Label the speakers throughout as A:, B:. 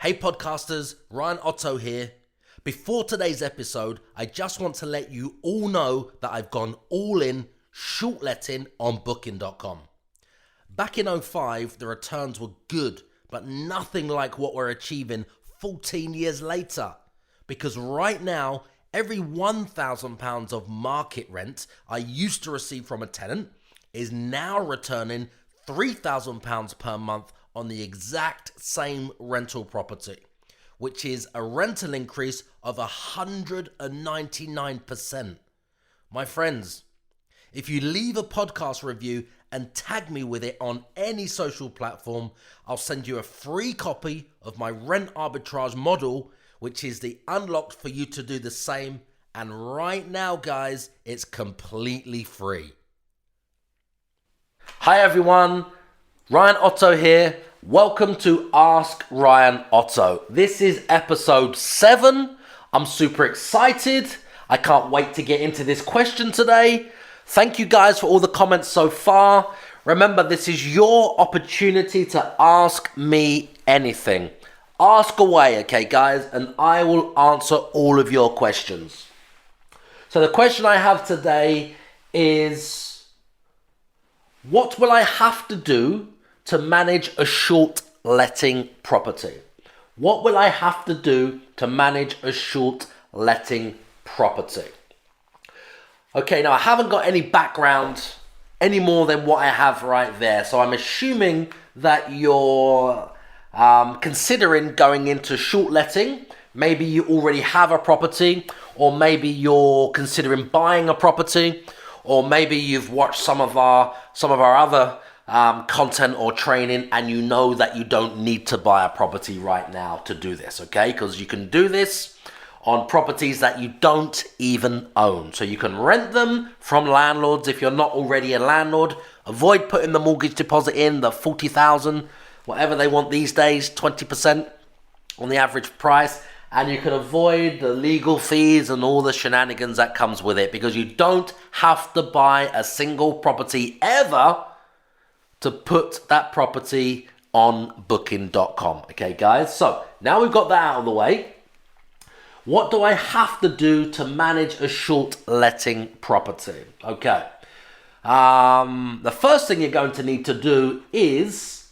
A: Hey podcasters, Ryan Otto here. Before today's episode, I just want to let you all know that I've gone all in short letting on booking.com. Back in '05, the returns were good, but nothing like what we're achieving 14 years later. Because right now, every £1,000 of market rent I used to receive from a tenant is now returning £3,000 per month on the exact same rental property, which is a rental increase of 199%. My friends, if you leave a podcast review and tag me with it on any social platform, I'll send you a free copy of my rent arbitrage model, which is the unlock for you to do the same. And right now, guys, it's completely free. Hi everyone, Ryan Otto here. Welcome to Ask Ryan Otto. This is episode 7. I'm super excited. I can't wait to get into this question today. Thank you guys for all the comments so far. Remember, this is your opportunity to ask me anything. Ask away, okay guys, and I will answer all of your questions. So the question I have today is, what will I have to do to manage a short letting property? What will I have to do to manage a short letting property? Okay, now I haven't got any background any more than what I have right there. So I'm assuming that you're considering going into short letting. Maybe you already have a property, or maybe you're considering buying a property, or maybe you've watched some of our other content or training, and you know that you don't need to buy a property right now to do this, okay? Because you can do this on properties that you don't even own. So you can rent them from landlords if you're not already a landlord. Avoid putting the mortgage deposit in, the 40,000, whatever they want these days, 20% on the average price. And you can avoid the legal fees and all the shenanigans that comes with it, because you don't have to buy a single property ever to put that property on booking.com. Okay, guys? So now we've got that out of the way. What do I have to do to manage a short letting property? Okay. The first thing you're going to need to do is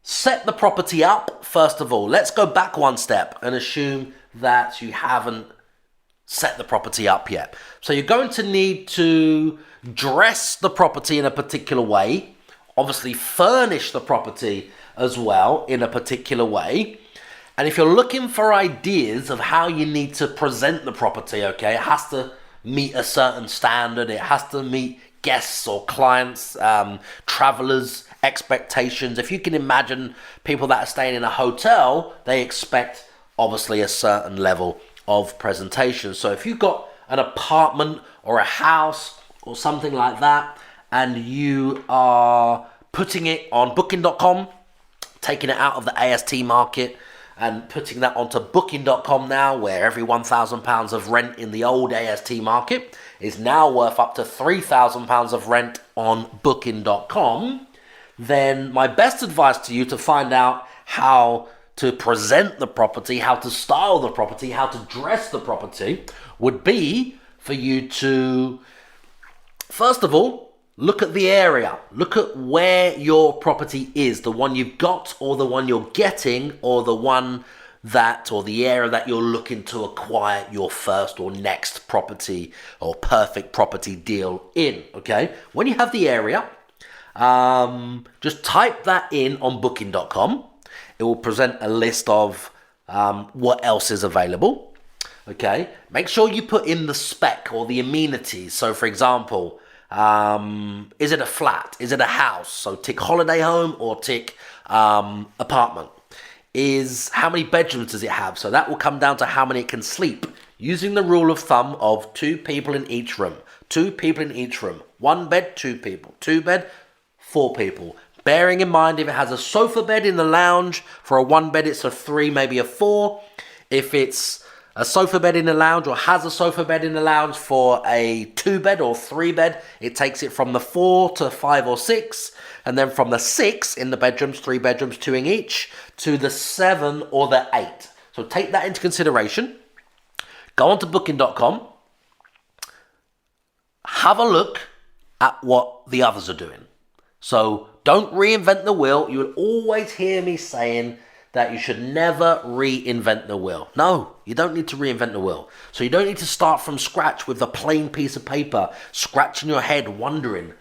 A: set the property up, first of all. Let's go back one step and assume that you haven't set the property up yet. So you're going to need to dress the property in a particular way. Obviously, furnish the property as well in a particular way. And if you're looking for ideas of how you need to present the property, okay, it has to meet a certain standard. It has to meet guests or clients, travelers' expectations. If you can imagine people that are staying in a hotel, they expect obviously a certain level of presentation. So if you've got an apartment or a house or something like that, and you are putting it on booking.com, taking it out of the AST market and putting that onto booking.com now, where every £1,000 of rent in the old AST market is now worth up to £3,000 of rent on booking.com, then my best advice to you to find out how to present the property, how to style the property, how to dress the property would be for you to, first of all, look at the area. Look at where your property is, the one you've got or the one you're getting, or the one that, or the area that you're looking to acquire your first or next property or perfect property deal in, okay? When you have the area, just type that in on booking.com. It will present a list of what else is available, okay? Make sure you put in the spec or the amenities. So for example, is it a flat? Is it a house? So tick holiday home or tick apartment. How many bedrooms does it have? So that will come down to how many it can sleep, using the rule of thumb of 2 people in each room. 2 people in each room. 1 bed, 2 people. 2 bed, 4 people. Bearing in mind, if it has a sofa bed in the lounge, for a 1 bed it's a 3, maybe a 4. If it's a sofa bed in the lounge or has a sofa bed in the lounge for a 2-bed or 3-bed, it takes it from the 4 to 5 or 6, and then from the 6 in the bedrooms, 3 bedrooms, 2 in each, to the 7 or the 8. So take that into consideration. Go on to booking.com. Have a look at what the others are doing. So don't reinvent the wheel. You will always hear me saying that you should never reinvent the wheel. No, you don't need to reinvent the wheel. So you don't need to start from scratch with a plain piece of paper, scratching your head, wondering,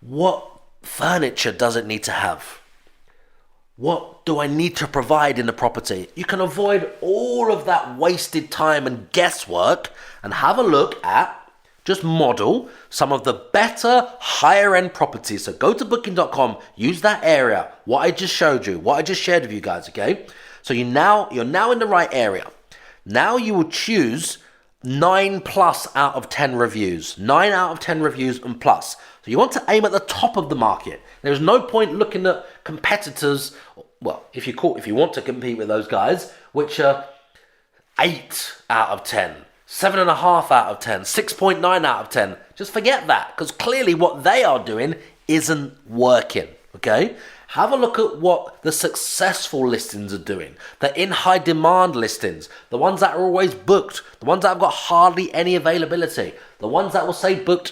A: what furniture does it need to have? What do I need to provide in the property? You can avoid all of that wasted time and guesswork and have a look at, just model some of the better, higher end properties. So go to booking.com, use that area, what I just showed you, what I just shared with you guys, okay? So you're now in the right area. Now you will choose 9 plus out of 10 reviews. 9 out of 10 reviews and plus. So you want to aim at the top of the market. There's no point looking at competitors, well, if you want to compete with those guys, which are 8 out of 10. 7.5 out of 10, 6.9 out of 10. Just forget that, because clearly what they are doing isn't working, okay? Have a look at what the successful listings are doing. The in high demand listings, the ones that are always booked, the ones that have got hardly any availability, the ones that will say booked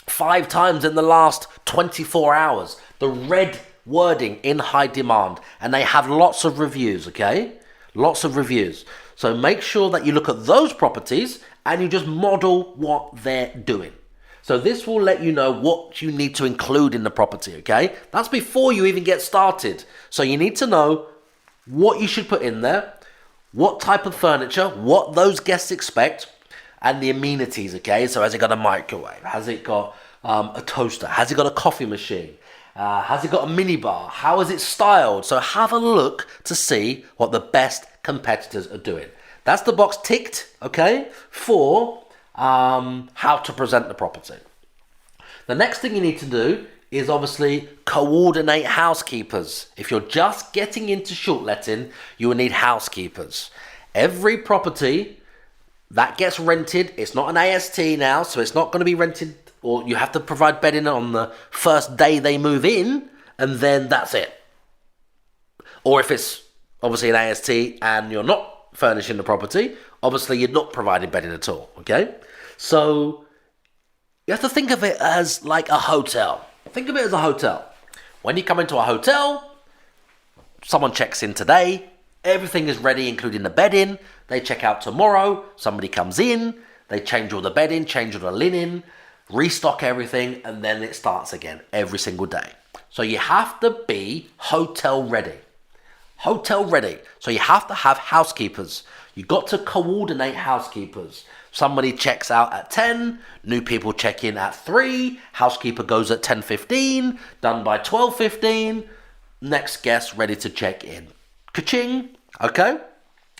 A: 5 times in the last 24 hours. The red wording, in high demand, and they have lots of reviews, okay? Lots of reviews. So make sure that you look at those properties and you just model what they're doing. So this will let you know what you need to include in the property, okay? That's before you even get started. So you need to know what you should put in there, what type of furniture, what those guests expect, and the amenities, okay? So has it got a microwave? Has it got a toaster? Has it got a coffee machine? Has it got a mini bar? How is it styled? So have a look to see what the best competitors are doing. That's the box ticked, okay, for how to present the property. The next thing you need to do is obviously coordinate housekeepers. If you're just getting into short letting, you will need housekeepers. Every property that gets rented, it's not an AST now, so it's not going to be rented, or you have to provide bedding on the first day they move in, and then that's it. Or if it's obviously an AST and you're not furnishing the property, obviously you're not providing bedding at all, okay? So you have to think of it as like a hotel. Think of it as a hotel. When you come into a hotel, someone checks in today, everything is ready, including the bedding. They check out tomorrow, somebody comes in, they change all the bedding, change all the linen, restock everything, and then it starts again every single day. So you have to be hotel ready. Hotel ready. So you have to have housekeepers. You got to coordinate housekeepers. Somebody checks out at 10, new people check in at 3, housekeeper goes at 10:15, done by 12:15, next guest ready to check in. Ka-ching, okay?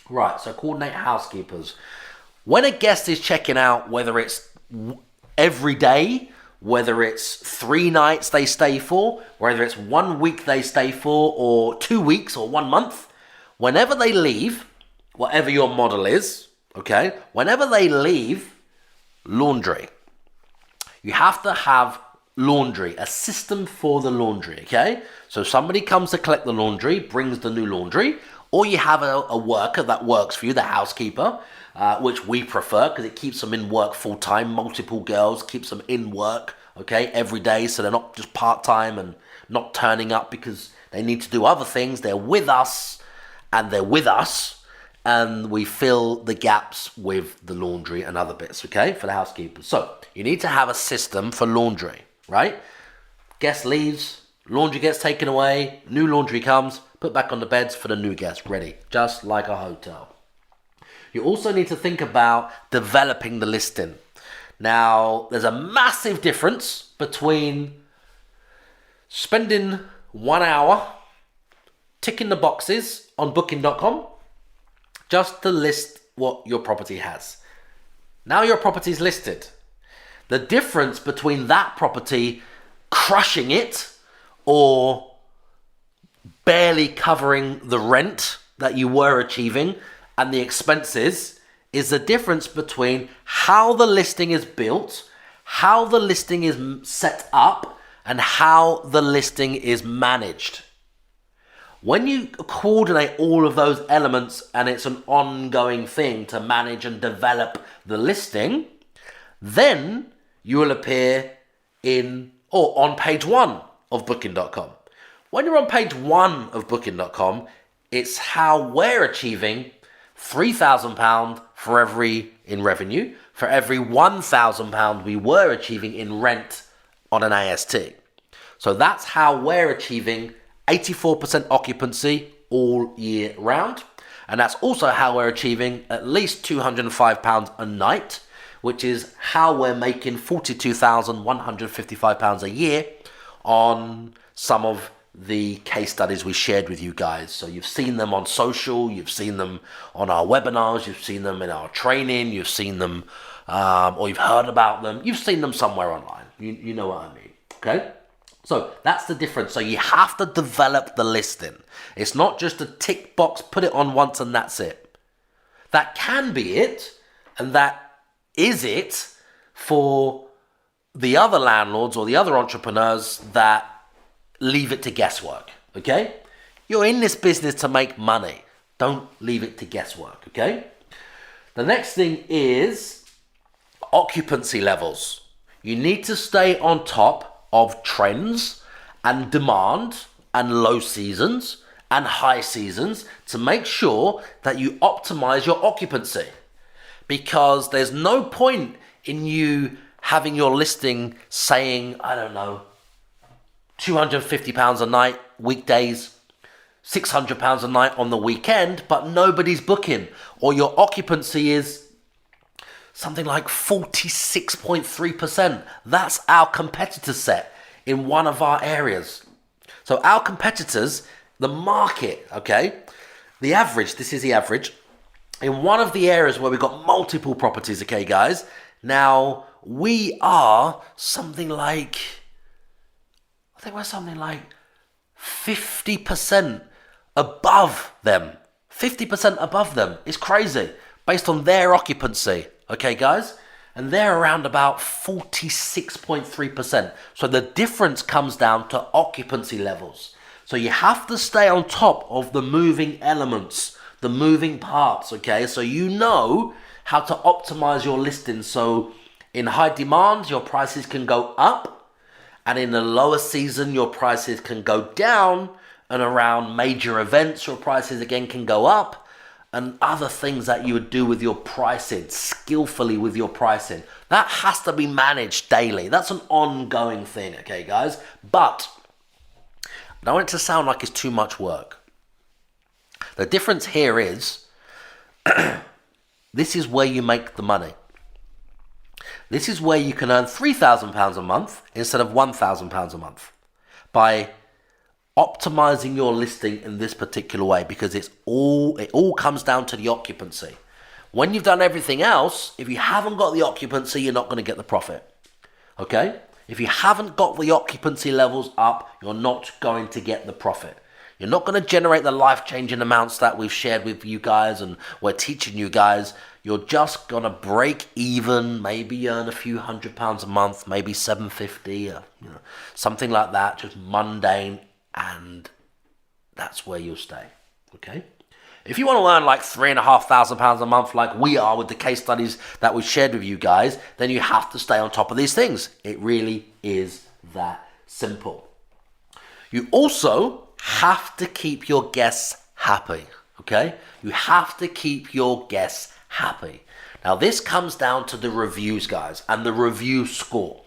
A: Right, so coordinate housekeepers. When a guest is checking out, whether it's every day, whether it's 3 nights they stay for, whether it's 1 week they stay for, or 2 weeks or 1 month, whenever they leave, whatever your model is, okay, whenever they leave, laundry. You have to have laundry, a system for the laundry, okay? So somebody comes to collect the laundry, brings the new laundry, or you have a worker that works for you, the housekeeper, which we prefer because it keeps them in work full-time, multiple girls, keeps them in work, okay, every day, so they're not just part-time and not turning up because they need to do other things. They're with us, and we fill the gaps with the laundry and other bits, okay, for the housekeepers. So you need to have a system for laundry, right? Guest leaves, laundry gets taken away, new laundry comes, put back on the beds for the new guest, ready, just like a hotel. You also need to think about developing the listing. Now, there's a massive difference between spending 1 hour ticking the boxes on booking.com just to list what your property has. Now your property is listed. The difference between that property crushing it or barely covering the rent that you were achieving and the expenses is the difference between how the listing is built, how the listing is set up, and how the listing is managed. When you coordinate all of those elements and it's an ongoing thing to manage and develop the listing, then you will appear in or on page 1 of Booking.com. When you're on page 1 of Booking.com, it's how we're achieving £3,000 for every in revenue, for every £1,000 we were achieving in rent on an AST. So that's how we're achieving 84% occupancy all year round. And that's also how we're achieving at least £205 a night, which is how we're making £42,155 a year on some of the case studies we shared with you guys. So you've seen them on social, you've seen them on our webinars, you've seen them in our training, you've seen them, or you've heard about them, you've seen them somewhere online. You know what I mean, okay? So that's the difference. So you have to develop the listing. It's not just a tick box, put it on once and that's it. That can be it, and that is it for the other landlords or the other entrepreneurs that leave it to guesswork, okay? You're in this business to make money. Don't leave it to guesswork, okay? The next thing is occupancy levels. You need to stay on top of trends and demand and low seasons and high seasons to make sure that you optimize your occupancy. Because there's no point in you having your listing saying, I don't know, £250 a night weekdays, £600 a night on the weekend, but nobody's booking, or your occupancy is something like 46.3%. That's our competitor set in one of our areas. So our competitors, the market, okay, the average, this is the average, in one of the areas where we've got multiple properties, okay, guys, now we are something like, I think we're something like 50% above them. 50% above them. It's crazy. Based on their occupancy. Okay, guys? And they're around about 46.3%. So the difference comes down to occupancy levels. So you have to stay on top of the moving elements, the moving parts, okay? So you know how to optimize your listing. So in high demand, your prices can go up. And in the lower season, your prices can go down. And around major events, your prices again can go up. And other things that you would do with your pricing, skillfully with your pricing. That has to be managed daily. That's an ongoing thing, okay, guys? But I don't want it to sound like it's too much work. The difference here is, this is where you make the money. This is where you can earn £3,000 a month instead of £1,000 a month by optimizing your listing in this particular way, because it all comes down to the occupancy. When you've done everything else, if you haven't got the occupancy, you're not going to get the profit. Okay? If you haven't got the occupancy levels up, you're not going to get the profit. You're not going to generate the life-changing amounts that we've shared with you guys and we're teaching you guys. You're just going to break even, maybe earn a few £100 a month, maybe $750, something like that, just mundane, and that's where you'll stay, okay? If you want to earn like £3,500 a month like we are with the case studies that we've shared with you guys, then you have to stay on top of these things. It really is that simple. You also have to keep your guests happy, okay? You have to keep your guests happy. Now, this comes down to the reviews, guys, and the review score.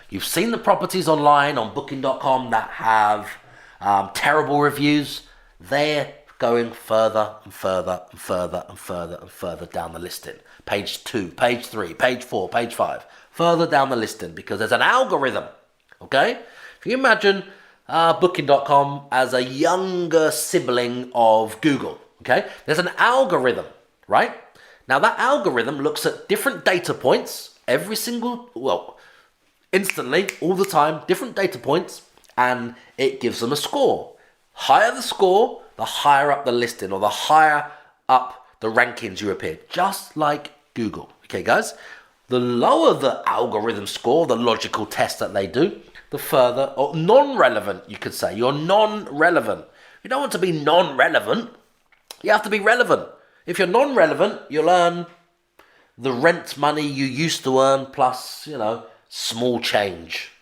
A: You've seen the properties online on Booking.com that have terrible reviews. They're going further and further and further and further and further down the listing. Page 2, page 3, page 4, page 5. Further down the listing because there's an algorithm, okay? If you imagine Booking.com as a younger sibling of Google, okay? There's an algorithm, right? Now that algorithm looks at different data points instantly, all the time, different data points, and it gives them a score. Higher the score, the higher up the listing, or the higher up the the rankings you appear, just like Google. Okay, guys? The lower the algorithm score, the logical test that they do, the further, or non-relevant, you could say. You're non-relevant. You don't want to be non-relevant. You have to be relevant. If you're non-relevant, you'll earn the rent money you used to earn plus, small change.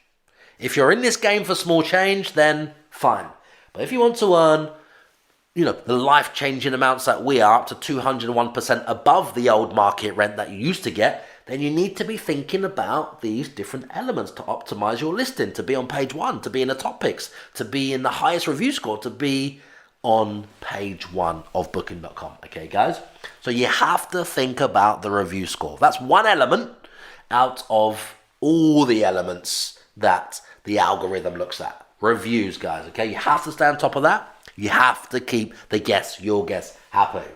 A: If you're in this game for small change, then fine. But if you want to earn, the life-changing amounts that we are, up to 201% above the old market rent that you used to get, then you need to be thinking about these different elements to optimize your listing, to be on page 1, to be in the top picks, to be in the highest review score, to be on page 1 of booking.com. Okay, guys? So you have to think about the review score. That's one element out of all the elements that the algorithm looks at. Reviews, guys, okay? You have to stay on top of that. You have to keep your guests happy.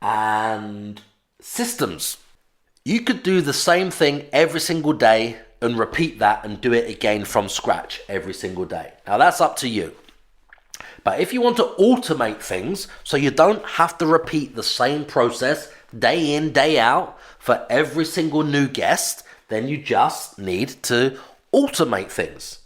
A: And systems. You could do the same thing every single day and repeat that and do it again from scratch every single day. Now, that's up to you. But if you want to automate things so you don't have to repeat the same process day in, day out for every single new guest, then you just need to automate things.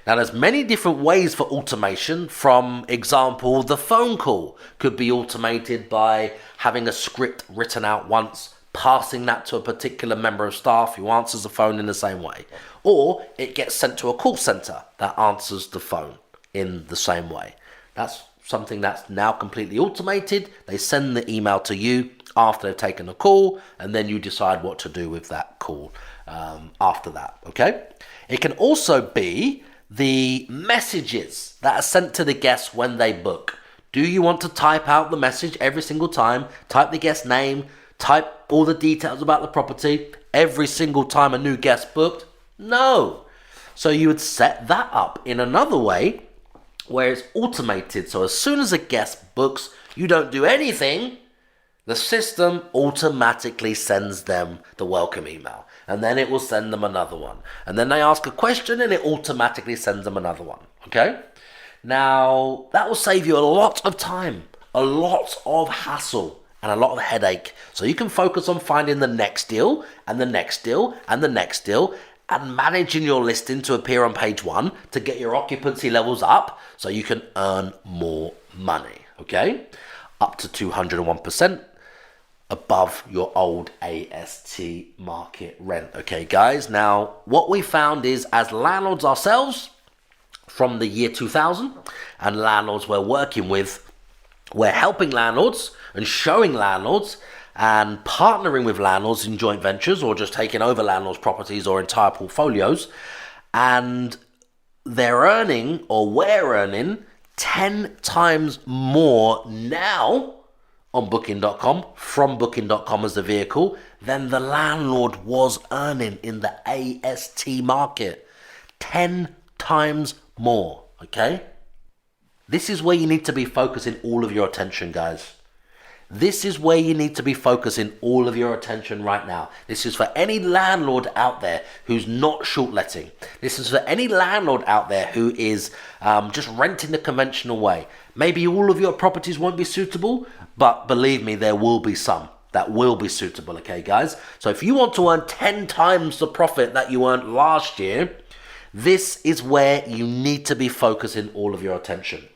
A: Now, there's many different ways for automation. From example, the phone call could be automated by having a script written out once, passing that to a particular member of staff who answers the phone in the same way. Or it gets sent to a call center that answers the phone in the same way. That's something that's now completely automated. They send the email to you after they've taken a call, and then you decide what to do with that call after that, okay? It can also be the messages that are sent to the guests when they book. Do you want to type out the message every single time? Type the guest name, type all the details about the property every single time a new guest booked? No. So you would set that up in another way where it's automated. So as soon as a guest books, you don't do anything. The system automatically sends them the welcome email. And then it will send them another one. And then they ask a question and it automatically sends them another one. Okay? Now, that will save you a lot of time, a lot of hassle, and a lot of headache. So you can focus on finding the next deal, and the next deal, and the next deal, and managing your listing to appear on page 1 to get your occupancy levels up so you can earn more money. Okay? Up to 201%. Above your old AST market rent. Okay, guys. Now, what we found is, as landlords ourselves from the year 2000, and landlords we're working with, we're helping landlords and showing landlords and partnering with landlords in joint ventures or just taking over landlords' properties or entire portfolios, and they're earning, or we're earning, 10 times more now on booking.com, from booking.com as the vehicle, than the landlord was earning in the AST market. 10 times more, okay? This is where you need to be focusing all of your attention, guys. This is where you need to be focusing all of your attention right now. This is for any landlord out there who's not short letting. This is for any landlord out there who is just renting the conventional way. Maybe all of your properties won't be suitable, but believe me, there will be some that will be suitable, okay, guys? So if you want to earn 10 times the profit that you earned last year, this is where you need to be focusing all of your attention.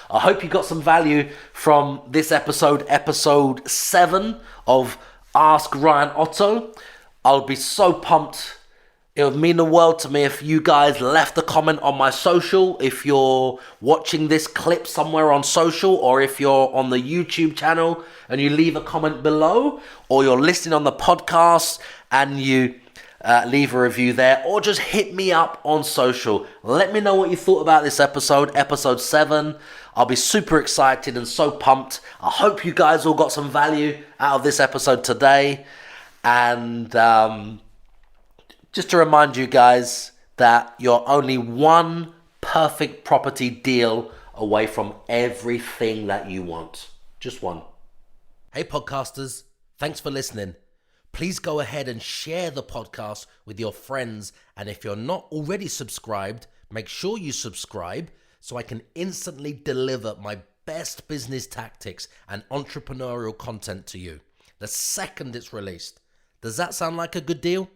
A: I hope you got some value from this episode 7 of Ask Ryan Otto. I'll be so pumped. It would mean the world to me if you guys left a comment on my social, if you're watching this clip somewhere on social, or if you're on the YouTube channel and you leave a comment below, or you're listening on the podcast and you leave a review there, or just hit me up on social. Let me know what you thought about this episode 7. I'll be super excited and so pumped. I hope you guys all got some value out of this episode today. And just to remind you guys that you're only one perfect property deal away from everything that you want. Just one. Hey podcasters, thanks for listening. Please go ahead and share the podcast with your friends. And if you're not already subscribed, make sure you subscribe so I can instantly deliver my best business tactics and entrepreneurial content to you the second it's released. Does that sound like a good deal?